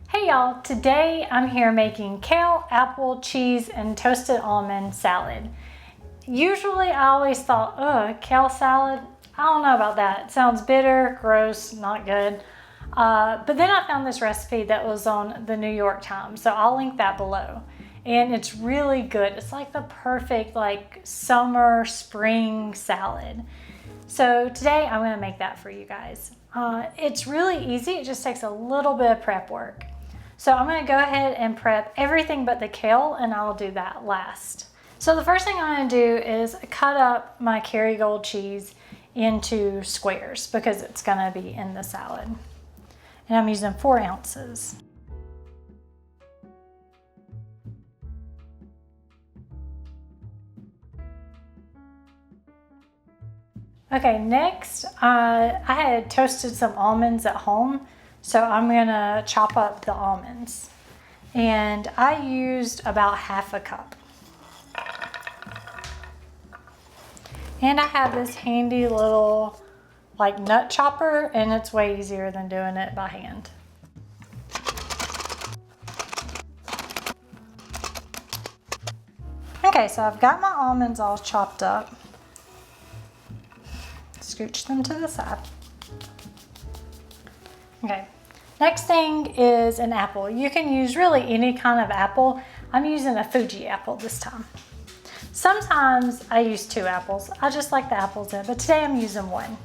Hey y'all, today I'm here making kale, apple, cheese, and toasted almond salad. Usually I always thought, kale salad, I don't know about that. It sounds bitter, gross, not good. But then I found this recipe that was on the New York Times, so I'll link that below. And it's really good. It's like the perfect summer, spring salad. So today I'm gonna make that for you guys. It's really easy, it just takes a little bit of prep work. So I'm gonna go ahead and prep everything but the kale, and I'll do that last. So the first thing I'm gonna do is cut up my Kerrygold cheese into squares because it's gonna be in the salad. And I'm using 4 ounces. Okay, next I had toasted some almonds at home, so I'm gonna chop up the almonds. And I used about half a cup. And I have this handy little nut chopper, and it's way easier than doing it by hand. Okay, so I've got my almonds all chopped up. Scooch them to the side. Okay, next thing is an apple. You can use really any kind of apple. I'm using a Fuji apple this time. Sometimes I use 2 apples. I just like the apples in it, but today I'm using 1.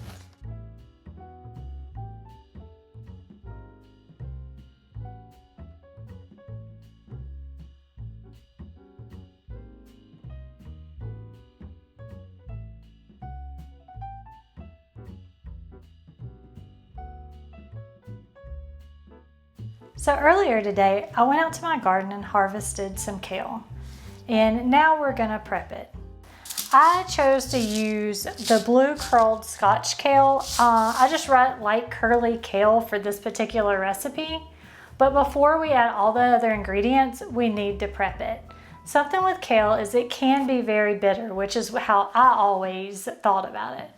So earlier today, I went out to my garden and harvested some kale. And now we're gonna prep it. I chose to use the blue curled Scotch kale. I just like curly kale for this particular recipe. But before we add all the other ingredients, we need to prep it. Something with kale is it can be very bitter, which is how I always thought about it.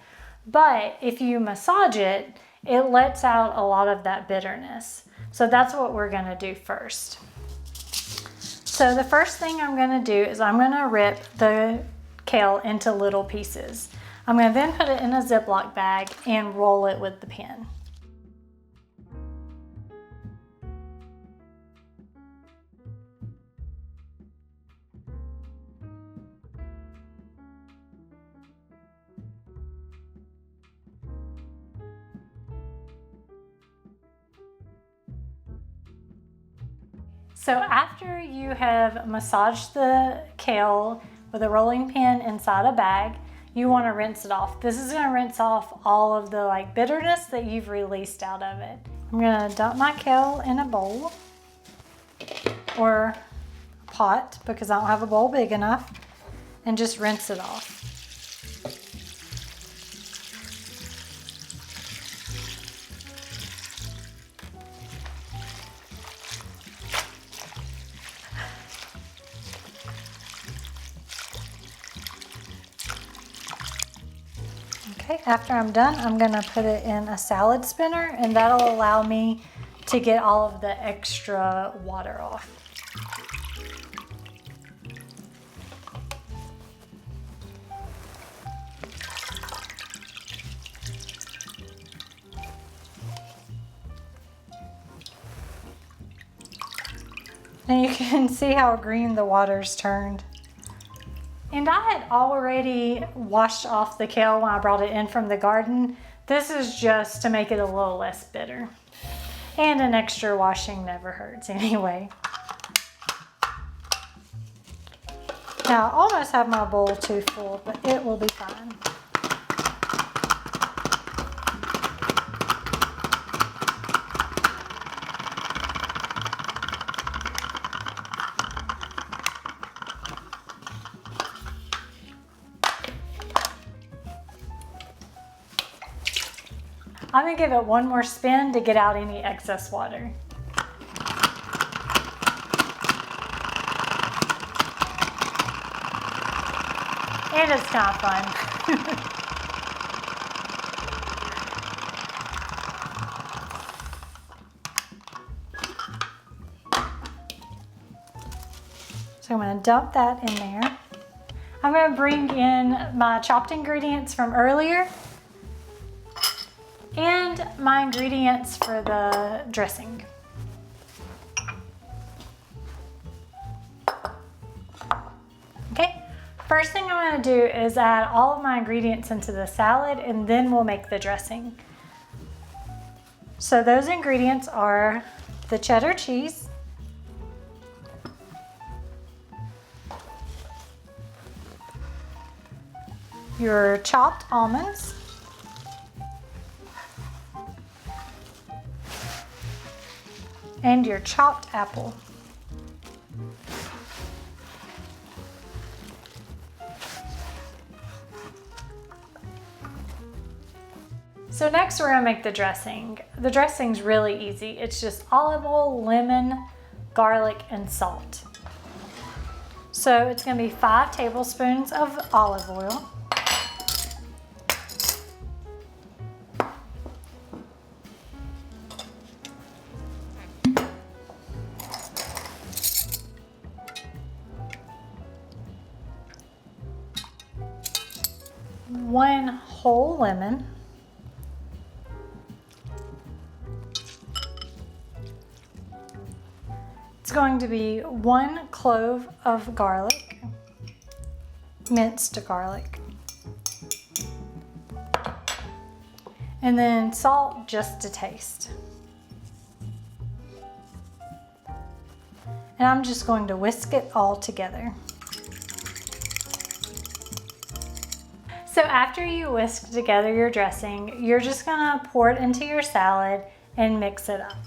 But if you massage it, it lets out a lot of that bitterness. So that's what we're gonna do first. So the first thing I'm gonna do is I'm gonna rip the kale into little pieces. I'm gonna then put it in a Ziploc bag and roll it with the pin. So after you have massaged the kale with a rolling pin inside a bag, you want to rinse it off. This is going to rinse off all of the bitterness that you've released out of it. I'm going to dump my kale in a bowl or a pot because I don't have a bowl big enough, and just rinse it off. Okay, after I'm done, I'm gonna put it in a salad spinner, and that'll allow me to get all of the extra water off. And you can see how green the water's turned. And I had already washed off the kale when I brought it in from the garden. This is just to make it a little less bitter. And an extra washing never hurts anyway. Now I almost have my bowl too full, but it will be fine. I'm gonna give it one more spin to get out any excess water. And it's kind of fun. So I'm going to dump that in there. I'm going to bring in my chopped ingredients from earlier and my ingredients for the dressing. Okay, first thing I'm going to do is add all of my ingredients into the salad, and then we'll make the dressing. So those ingredients are the cheddar cheese, your chopped almonds, and your chopped apple. So next we're gonna make the dressing. The dressing's really easy. It's just olive oil, lemon, garlic, and salt. So it's gonna be 5 tablespoons of olive oil. One whole lemon. It's going to be 1 clove of garlic, minced garlic. And then salt just to taste. And I'm just going to whisk it all together. So after you whisk together your dressing, you're just gonna pour it into your salad and mix it up.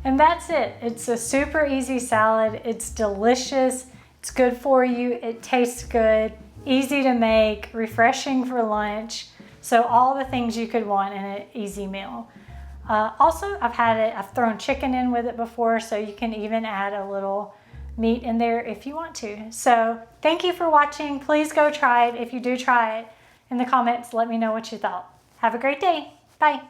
And that's it. It's a super easy salad. It's delicious. It's good for you. It tastes good, easy to make, refreshing for lunch. So all the things you could want in an easy meal. Also, I've thrown chicken in with it before, so you can even add a little meat in there if you want to. So thank you for watching. Please go try it. If you do try it, in the comments, let me know what you thought. Have a great day. Bye.